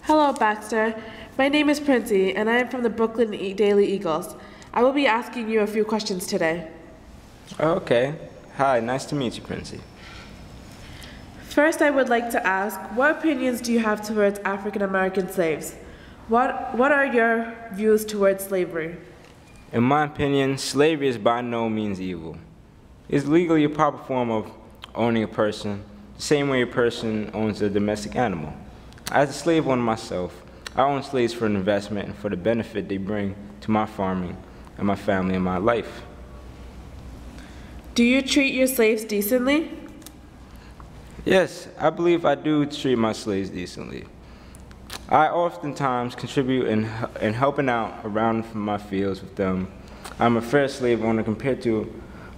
Hello, Baxter. My name is Princey, and I am from the Brooklyn Daily Eagles. I will be asking you a few questions today. Okay. Hi, nice to meet you, Princey. First, I would like to ask, what opinions do you have towards African American slaves? What are your views towards slavery? In my opinion, slavery is by no means evil. It's legally a proper form of owning a person, the same way a person owns a domestic animal. As a slave owner myself, I own slaves for an investment and for the benefit they bring to my farming and my family and my life. Do you treat your slaves decently? Yes, I believe I do treat my slaves decently. I oftentimes contribute in helping out around my fields with them. I'm a fair slave owner compared to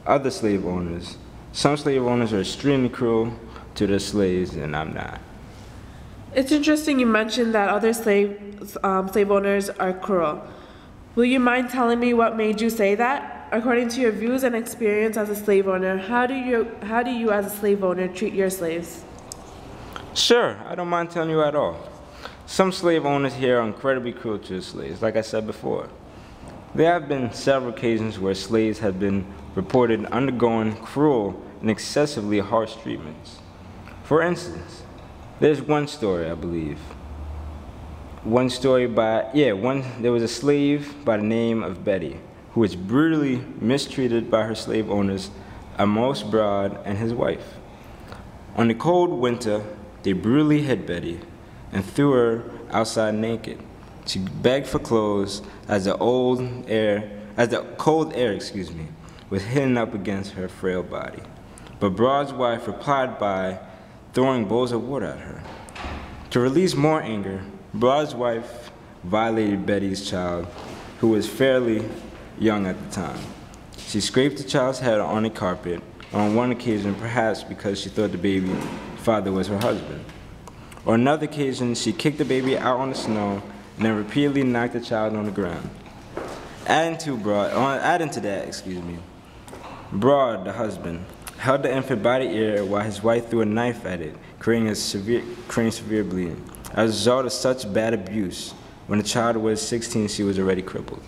other slave owners. Some slave owners are extremely cruel to their slaves, and I'm not. It's interesting you mentioned that other slave owners are cruel. Will you mind telling me what made you say that? According to your views and experience as a slave owner, how do you as a slave owner treat your slaves? Sure, I don't mind telling you at all. Some slave owners here are incredibly cruel to their slaves, like I said before. There have been several occasions where slaves have been reported undergoing cruel and excessively harsh treatments. For instance, there's one story, I believe. There was a slave by the name of Betty, who was brutally mistreated by her slave owners, Amos Broad and his wife. On the cold winter, they brutally hit Betty and threw her outside naked. She begged for clothes as the cold air, was hitting up against her frail body. But Broad's wife replied by throwing bowls of water at her. To release more anger, Broad's wife violated Betty's child, who was fairly young at the time. She scraped the child's head on a carpet, on one occasion perhaps because she thought the baby's father was her husband. On another occasion, she kicked the baby out on the snow and then repeatedly knocked the child on the ground. Adding to that, Broad, the husband, held the infant by the ear while his wife threw a knife at it, creating severe bleeding. As a result of such bad abuse, when the child was 16, she was already crippled.